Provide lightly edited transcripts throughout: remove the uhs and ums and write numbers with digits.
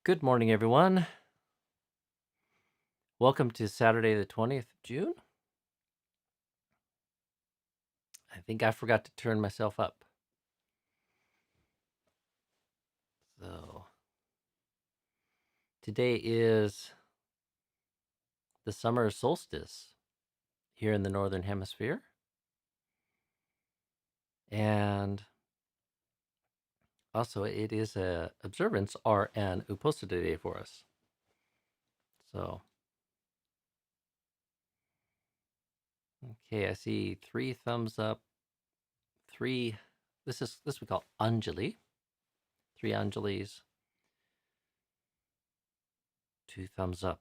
Good morning, everyone. Welcome to Saturday, the 20th of June. I think I forgot to turn myself up. So, today is the summer solstice here in the Northern Hemisphere. And also, it is a observance or an uposatha day for us. So, okay, I see 3 thumbs up. 3, this we call Anjali. 3 Anjalis. 2 thumbs up.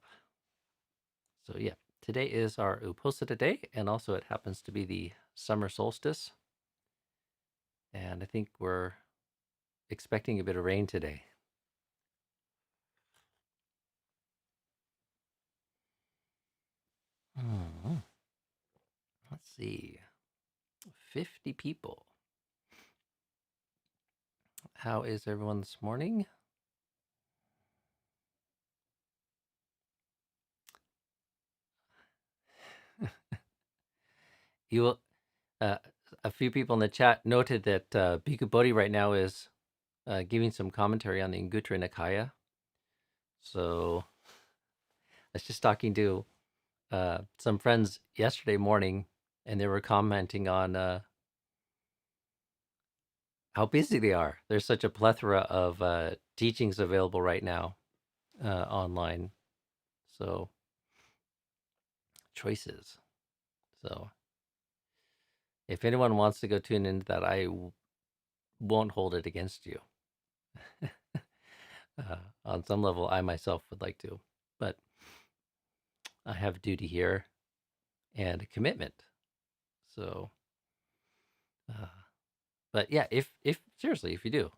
So yeah, today is our uposatha day, and also it happens to be the summer solstice. And I think we're expecting a bit of rain today. Let's see. 50 people. How is everyone this morning? You will, a few people in the chat noted that Bhikkhu Bodhi right now is giving some commentary on the Anguttara Nikaya. So I was just talking to some friends yesterday morning, and they were commenting on how busy they are. There's such a plethora of teachings available right now online. So choices. So if anyone wants to go tune into that, I won't hold it against you. On some level, I myself would like to, but I have duty here and a commitment. So, but yeah, if seriously, if you do,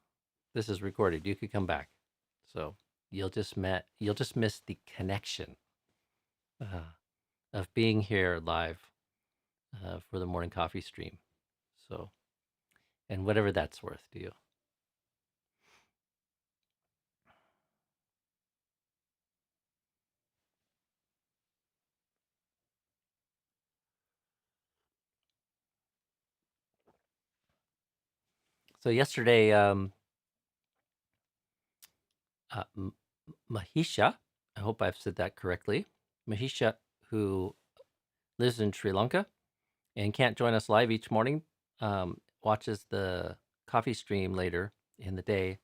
this is recorded. You could come back. So you'll just miss the connection of being here live for the morning coffee stream. So, and whatever that's worth to you. So yesterday, Mahisha, I hope I've said that correctly. Mahisha, who lives in Sri Lanka and can't join us live each morning, watches the coffee stream later in the day.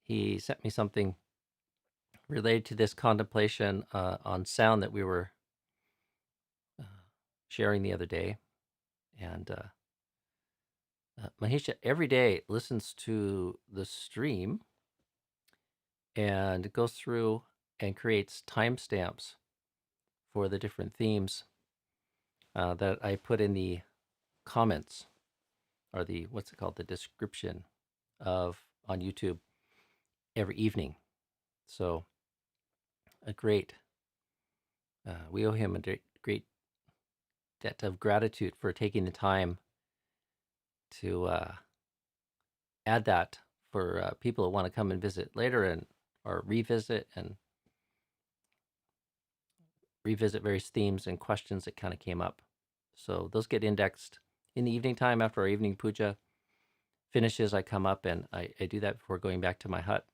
He sent me something related to this contemplation on sound that we were sharing the other day. And Mahisha every day listens to the stream and goes through and creates timestamps for the different themes that I put in the comments, or the the description of on YouTube every evening. So a great, we owe him a great debt of gratitude for taking the time to add that for people who want to come and visit later and or revisit various themes and questions that kind of came up. So those get indexed in the evening time after our evening puja finishes. I come up and I do that before going back to my hut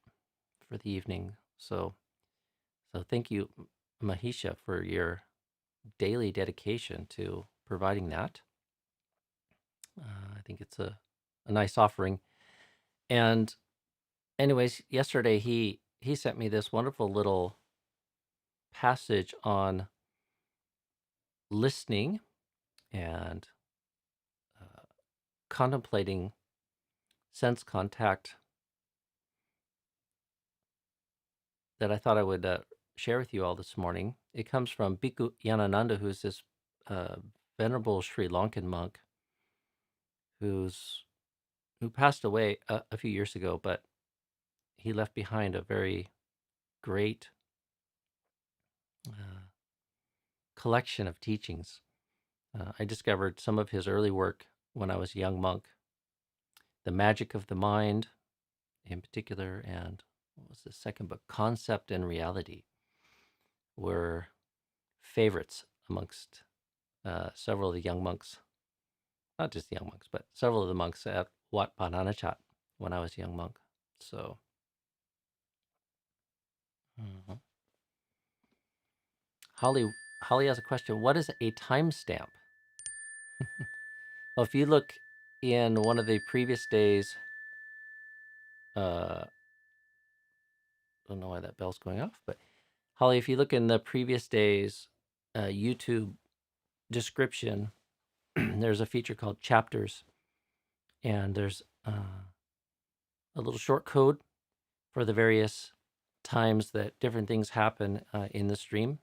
for the evening. So thank you, Mahisha, for your daily dedication to providing that. I think it's a nice offering. And anyways, yesterday he sent me this wonderful little passage on listening and contemplating sense contact that I thought I would share with you all this morning. It comes from Bhikkhu Yanananda, who's this venerable Sri Lankan monk who passed away a few years ago, but he left behind a very great collection of teachings. I discovered some of his early work when I was a young monk, The Magic of the Mind in particular, and what was the second book? Concept and Reality were favorites amongst several of the young monks, not just the young monks, but several of the monks at Wat Bananachat when I was a young monk. So, mhm. Holly has a question. What is a timestamp? Well, if you look in one of the previous days, I don't know why that bell's going off, but Holly, if you look in the previous days YouTube description, there's a feature called chapters, and there's a little short code for the various times that different things happen in the stream.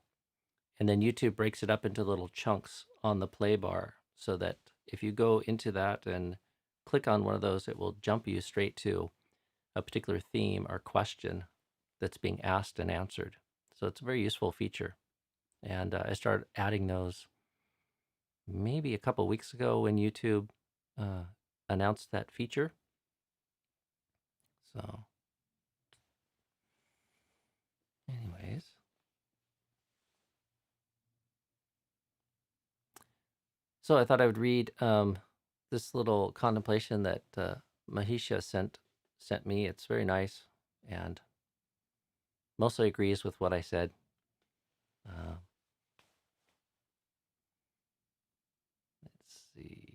And then YouTube breaks it up into little chunks on the play bar so that if you go into that and click on one of those, it will jump you straight to a particular theme or question that's being asked and answered. So it's a very useful feature. And I started adding those maybe a couple weeks ago when YouTube announced that feature. So, anyways. So I thought I would read this little contemplation that Mahisha sent me. It's very nice and mostly agrees with what I said. Uh, let's see.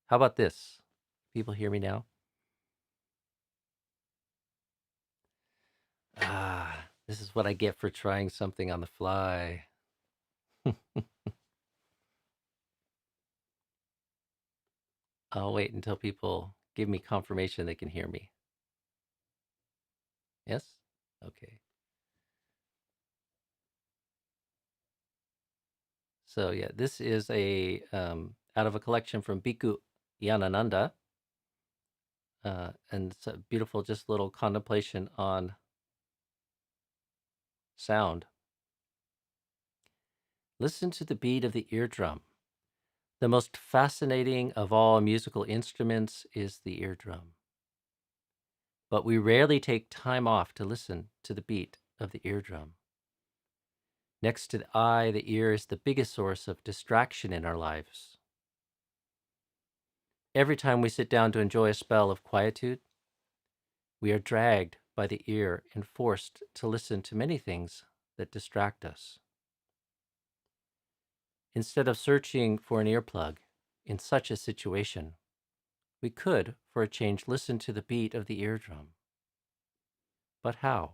How about this? People hear me now? This is what I get for trying something on the fly. I'll wait until people give me confirmation they can hear me. Yes? Okay. So yeah, this is a out of a collection from Bhikkhu Yanananda, and it's a beautiful, just little contemplation on sound. Listen to the beat of the eardrum. The most fascinating of all musical instruments is the eardrum. But we rarely take time off to listen to the beat of the eardrum. Next to the eye, the ear is the biggest source of distraction in our lives. Every time we sit down to enjoy a spell of quietude, we are dragged by the ear and forced to listen to many things that distract us. Instead of searching for an earplug in such a situation, we could, for a change, listen to the beat of the eardrum. But how?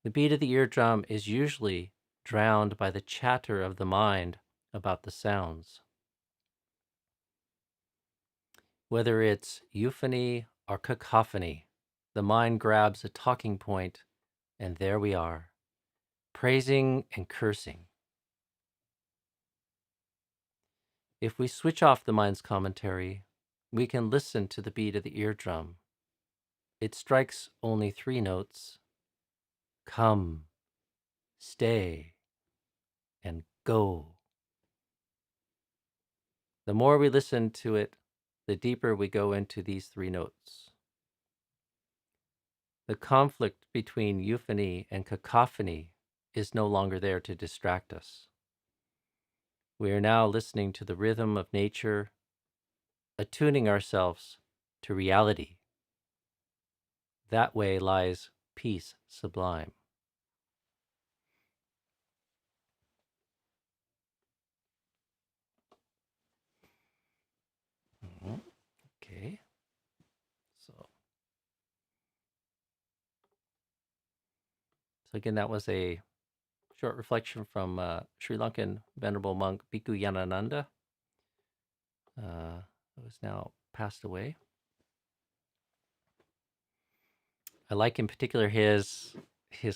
The beat of the eardrum is usually drowned by the chatter of the mind about the sounds. Whether it's euphony or cacophony, the mind grabs a talking point, and there we are, praising and cursing. If we switch off the mind's commentary, we can listen to the beat of the eardrum. it strikes only 3 notes: come, stay, and go. The more we listen to it, the deeper we go into these 3 notes. The conflict between euphony and cacophony is no longer there to distract us. We are now listening to the rhythm of nature, attuning ourselves to reality. That way lies peace sublime. Okay, so again, that was a short reflection from Sri Lankan venerable monk Bhikkhu Yanananda, who is now passed away. I like in particular his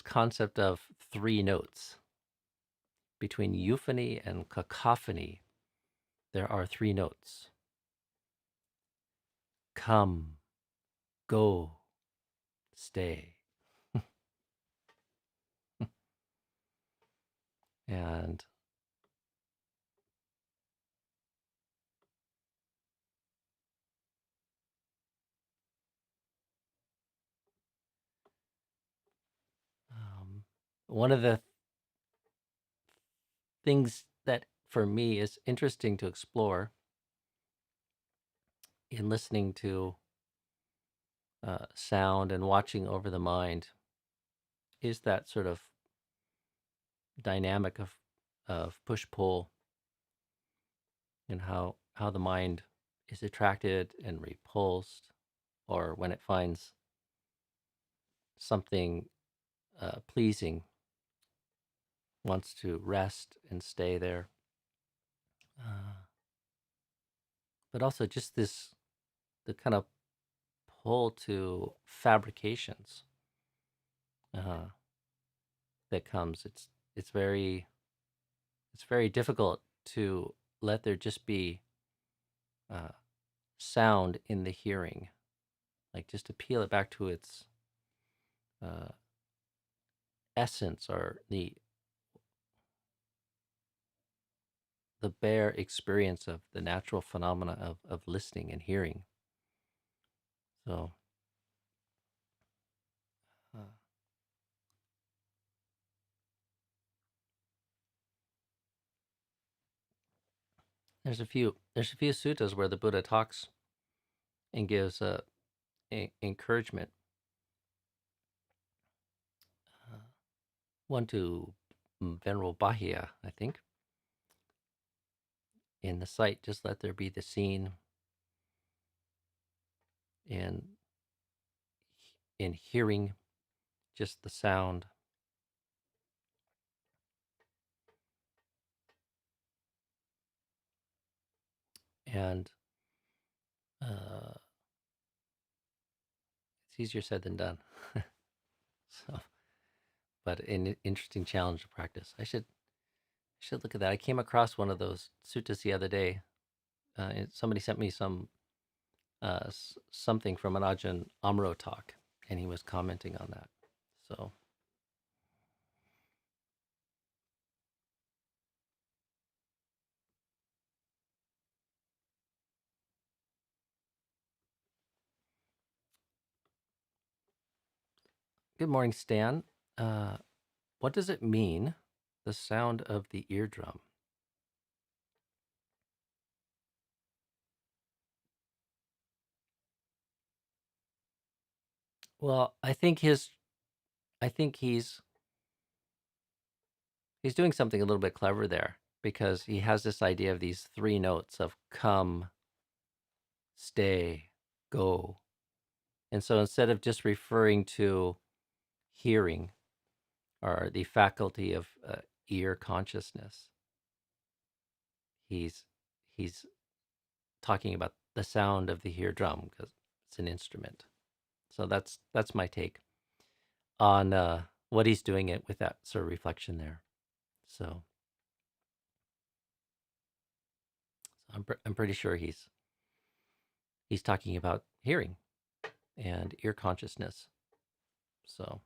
concept of 3 notes. Between euphony and cacophony, there are 3 notes: come, go, stay. And one of the things that for me is interesting to explore in listening to sound and watching over the mind is that sort of dynamic of push-pull, and how the mind is attracted and repulsed, or when it finds something pleasing, wants to rest and stay there. But also just the kind of pull to fabrications that comes. It's very difficult to let there just be sound in the hearing, like just to peel it back to its essence, or the bare experience of the natural phenomena of listening and hearing. So there's a few suttas where the Buddha talks and gives encouragement. One to Venerable Bahia, I think. In the sight, just let there be the seen. And in hearing, just the sound. And it's easier said than done. So, but an interesting challenge to practice. I should look at that. I came across one of those suttas the other day. Somebody sent me something from an Ajahn Amro talk, and he was commenting on that. So good morning, Stan. What does it mean, the sound of the eardrum? Well, I think he's doing something a little bit clever there, because he has this idea of these 3 notes of come, stay, go. And so instead of just referring to hearing or the faculty of ear consciousness, he's talking about the sound of the eardrum, because it's an instrument. So that's my take on what he's doing it with, that sort of reflection there. So I'm pretty sure he's talking about hearing. and ear consciousness. So,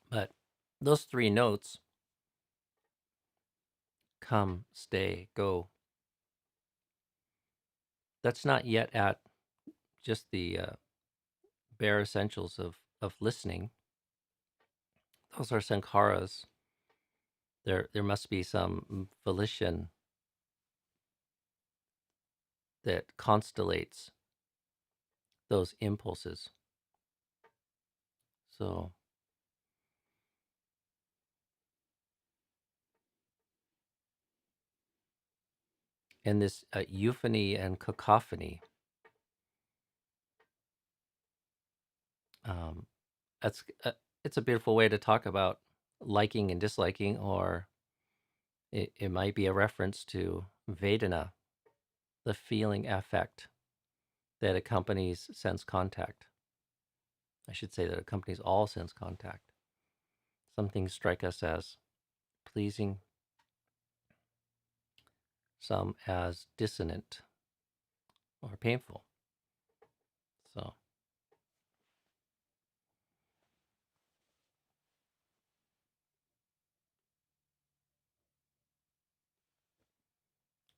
but those three notes, come, stay, go, that's not yet at just the bare essentials of listening. Those are sankharas. There must be some volition that constellates those impulses. So, and this euphony and cacophony, um, that's it's a beautiful way to talk about liking and disliking, or it might be a reference to Vedana, the feeling affect that accompanies sense contact. I should say that accompanies all sense contact. Some things strike us as pleasing, some as dissonant or painful. So,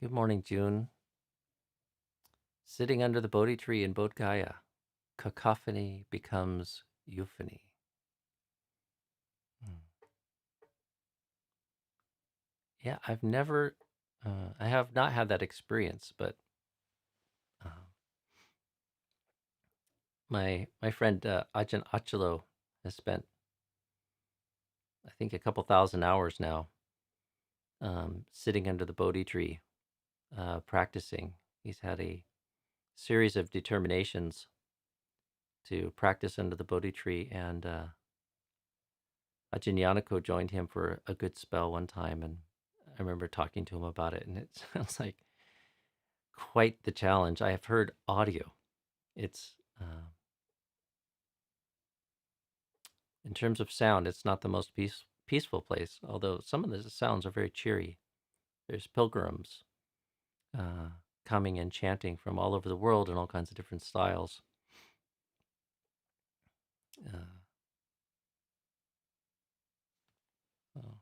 good morning, June. Sitting under the Bodhi tree in Bodh Gaya, cacophony becomes euphony. Hmm. Yeah, I have not had that experience, but uh, my friend Ajahn Achalo has spent, I think, a couple thousand hours now sitting under the Bodhi tree, practicing. He's had a series of determinations to practice under the Bodhi tree, and Ajahn Yanako joined him for a good spell one time, and I remember talking to him about it, and it sounds like quite the challenge. I have heard audio. It's in terms of sound, it's not the most peaceful place, although some of the sounds are very cheery. There's pilgrims uh, coming and chanting from all over the world in all kinds of different styles. Uh, oh.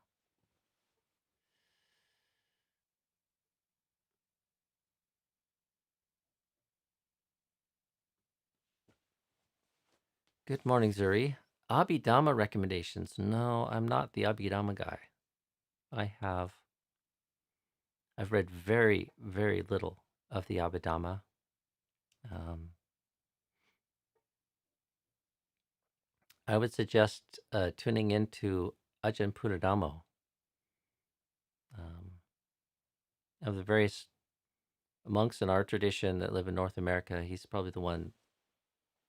Good morning, Zuri. Abhidhamma recommendations. No, I'm not the Abhidhamma guy. I've read very, very little of the Abhidhamma. Um, I would suggest tuning into Ajahn Punadhammo. Of the various monks in our tradition that live in North America, he's probably the one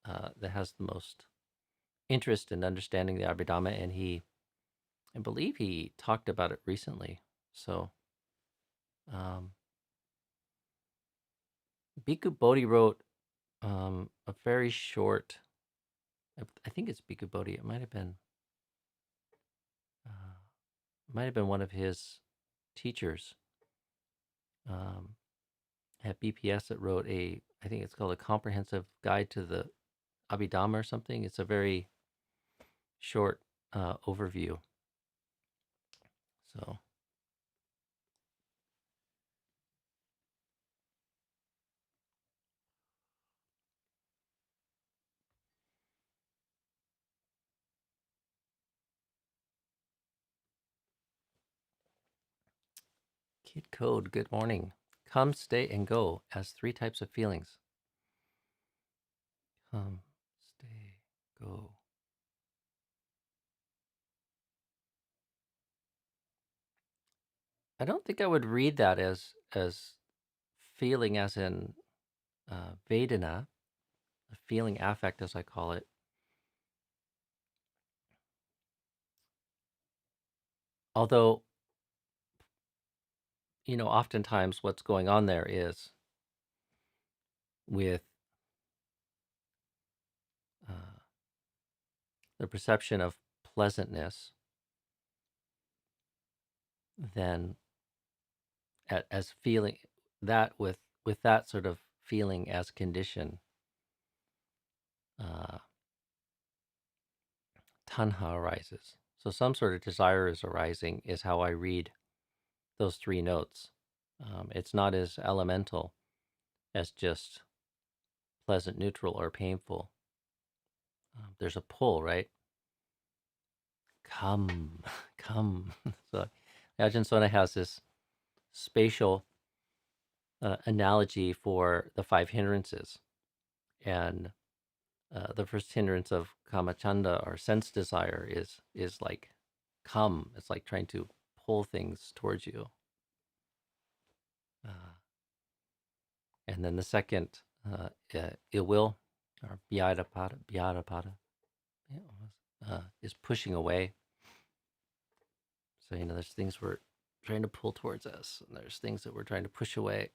that has the most interest in understanding the Abhidhamma, and I believe he talked about it recently. So, Bhikkhu Bodhi wrote a very short, I think it's Bhikkhu Bodhi. It might have been one of his teachers um, at BPS that wrote I think it's called a comprehensive guide to the Abhidhamma or something. It's a very short overview. So, Kid Code, good morning. Come, stay, and go as three types of feelings. Come, stay, go. I don't think I would read that as feeling as in Vedana, feeling affect as I call it. Although, oftentimes what's going on there is with the perception of pleasantness, then as feeling that with that sort of feeling as condition, uh, tanha arises. So some sort of desire is arising, is how I read those three notes. It's not as elemental as just pleasant, neutral, or painful. There's a pull, right? Come, come. So Ajahn Sona has this spatial analogy for the five hindrances. And the first hindrance of kamachanda, or sense desire, is like come. It's like trying to pull things towards you. And then the second, ill will, or vyadapada, is pushing away. So, there's things we're trying to pull towards us, and there's things that we're trying to push away.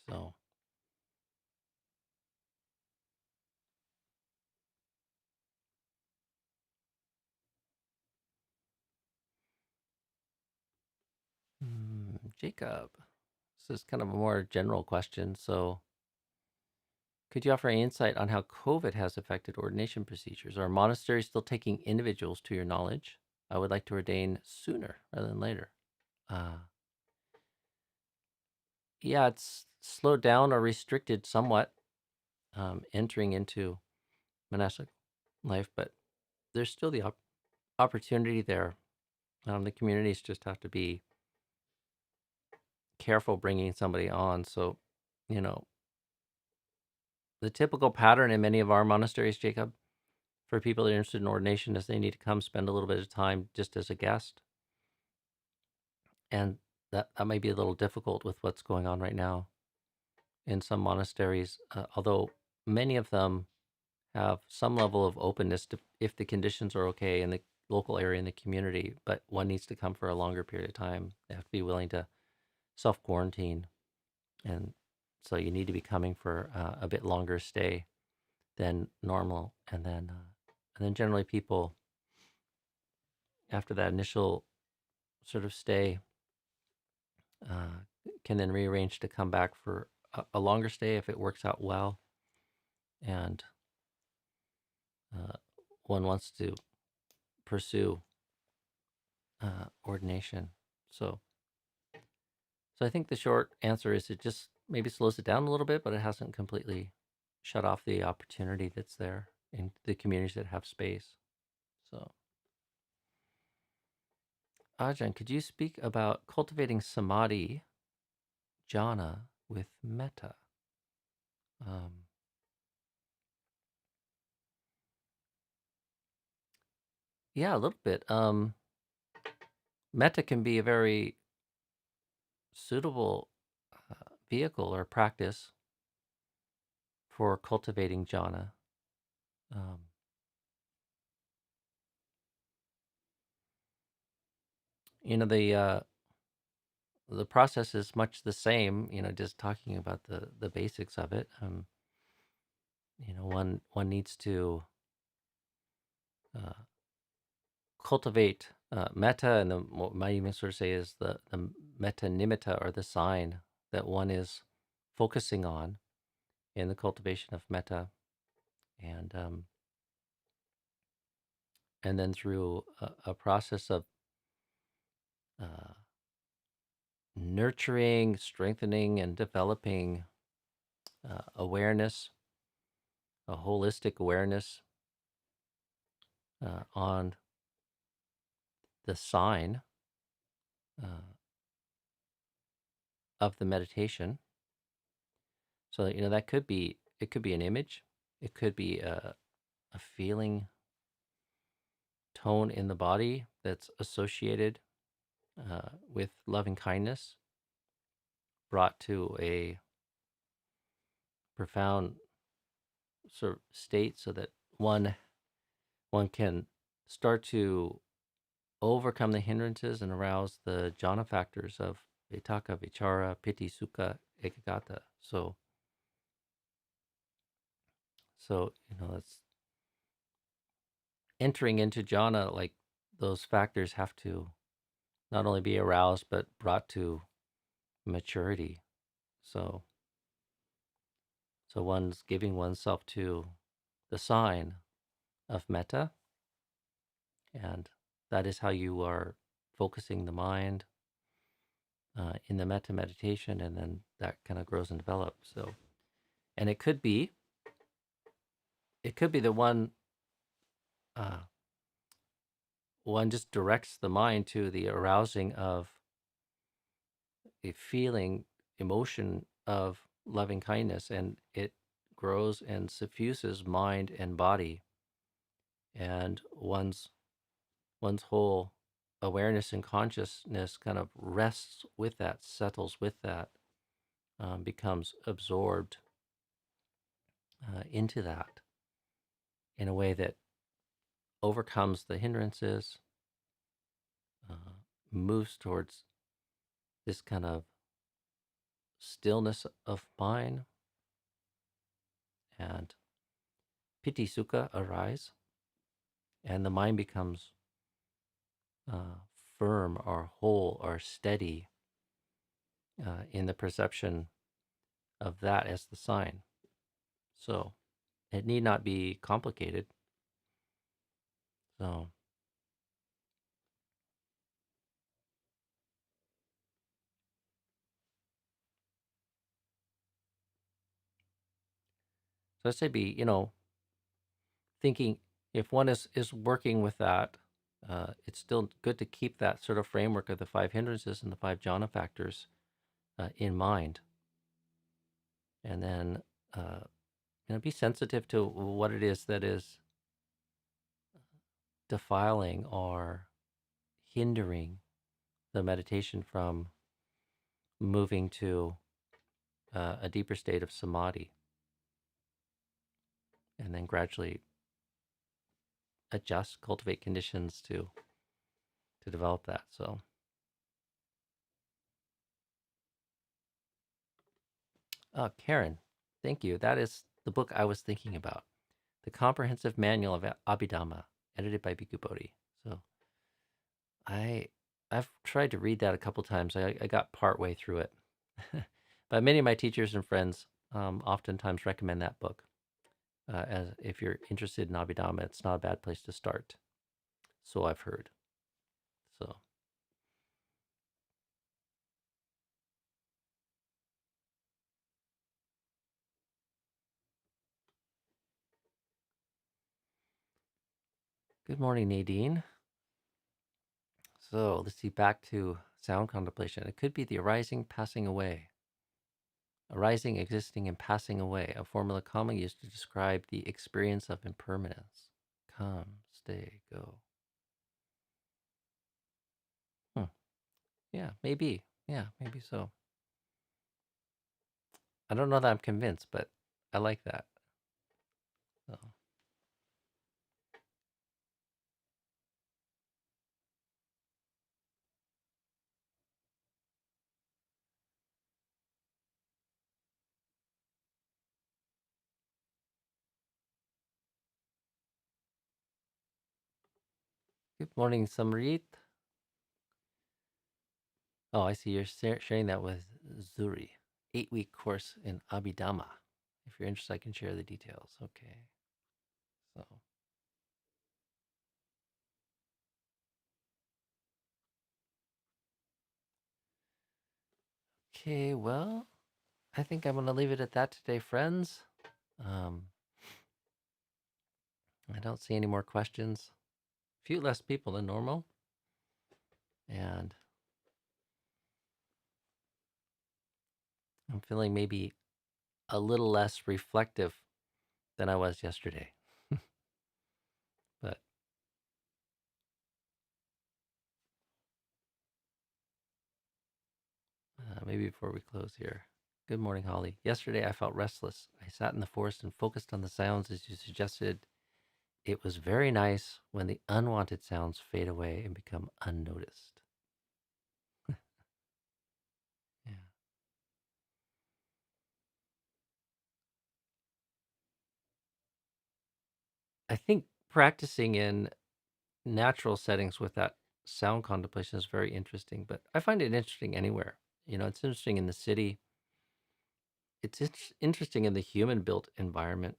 So, Jacob, this is kind of a more general question. So, could you offer any insight on how COVID has affected ordination procedures? Are monasteries still taking individuals, to your knowledge? I would like to ordain sooner rather than later. Yeah, it's slowed down or restricted somewhat entering into monastic life, but there's still the opportunity there. The communities just have to be careful bringing somebody on. So, you know, the typical pattern in many of our monasteries, Jacob, for people that are interested in ordination, is they need to come spend a little bit of time just as a guest. And that might be a little difficult with what's going on right now in some monasteries, although many of them have some level of openness to, if the conditions are okay in the local area, in the community, but one needs to come for a longer period of time. They have to be willing to self-quarantine. And so you need to be coming for a bit longer stay than normal. And then generally people, after that initial sort of stay, can then rearrange to come back for a longer stay if it works out well. And one wants to pursue ordination. So I think the short answer is it just maybe slows it down a little bit, but it hasn't completely shut off the opportunity that's there in the communities that have space. So, Ajahn, could you speak about cultivating samadhi, jhana, with metta? Yeah, a little bit. Metta can be a very suitable vehicle or practice for cultivating jhana. The process is much the same. Just talking about the basics of it. One needs to cultivate metta, and what might even sort of say is the metta nimitta, or the sign that one is focusing on in the cultivation of metta, and then through a process of nurturing, strengthening, and developing awareness, a holistic awareness on the sign of the meditation. So that could be, it could be an image, it could be a feeling tone in the body that's associated with loving kindness, brought to a profound sort of state, so that one can start to overcome the hindrances and arouse the jhana factors of vitaka, vichara, piti, sukha, ekagata. So that's entering into jhana, like those factors have to not only be aroused but brought to maturity. So one's giving oneself to the sign of metta, and that is how you are focusing the mind in the metta meditation, and then that kind of grows and develops. So, and it could be the uh, one just directs the mind to the arousing of a feeling, emotion of loving kindness, and it grows and suffuses mind and body, and one's whole awareness and consciousness kind of rests with that, settles with that, becomes absorbed into that in a way that overcomes the hindrances, uh, moves towards this kind of stillness of mind, and piti sukha arise, and the mind becomes uh, firm or whole or steady in the perception of that as the sign. So it need not be complicated. So, so I'd say be, thinking, if one is working with that, it's still good to keep that sort of framework of the five hindrances and the five jhana factors in mind, and then uh, be sensitive to what it is that is defiling or hindering the meditation from moving to a deeper state of samadhi, and then gradually adjust, cultivate conditions to develop that. So, Karen, thank you. That is the book I was thinking about, The Comprehensive Manual of Abhidhamma, edited by Bhikkhu Bodhi. So, I I've tried to read that a couple times. I got part way through it, but many of my teachers and friends oftentimes recommend that book. As if you're interested in Abhidhamma, it's not a bad place to start. So I've heard. So, good morning, Nadine. So let's see, back to sound contemplation. It could be the arising, passing away. Arising, existing, and passing away, a formula commonly used to describe the experience of impermanence. Come, stay, go. Hmm. Yeah, maybe. Yeah, maybe so. I don't know that I'm convinced, but I like that. So, good morning, Samrit. Oh, I see you're sharing that with Zuri. 8-week course in Abhidhamma. If you're interested, I can share the details. Okay. So, okay, well, I think I'm going to leave it at that today, friends. Um, I don't see any more questions. A few less people than normal. And I'm feeling maybe a little less reflective than I was yesterday. But maybe before we close here. Good morning, Holly. Yesterday I felt restless. I sat in the forest and focused on the sounds as you suggested. It was very nice when the unwanted sounds fade away and become unnoticed. Yeah. I think practicing in natural settings with that sound contemplation is very interesting, but I find it interesting anywhere. It's interesting in the city. It's interesting in the human-built environment.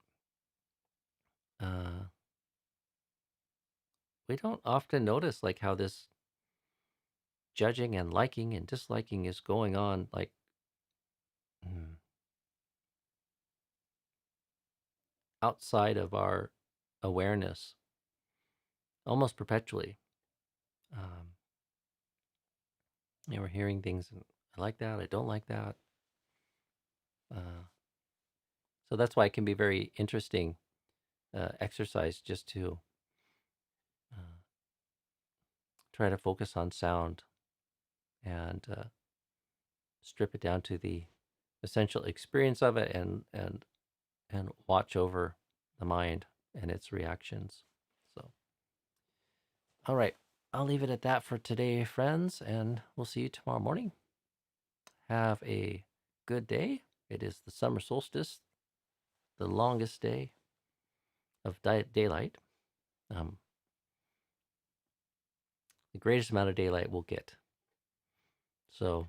Uh, we don't often notice like how this judging and liking and disliking is going on, like mm, outside of our awareness, almost perpetually. Um, we're hearing things, and I like that, I don't like that. Uh, so that's why it can be very interesting exercise just to uh, try to focus on sound and strip it down to the essential experience of it, and watch over the mind and its reactions. So, all right, I'll leave it at that for today, friends, and we'll see you tomorrow morning. Have a good day. It is the summer solstice, the longest day of daylight, um, the greatest amount of daylight we'll get. So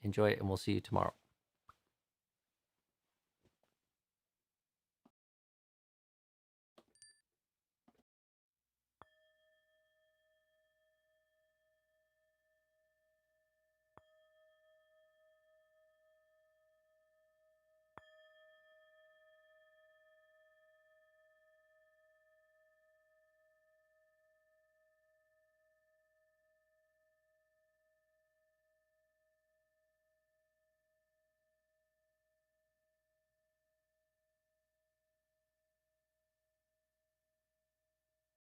enjoy it, and we'll see you tomorrow.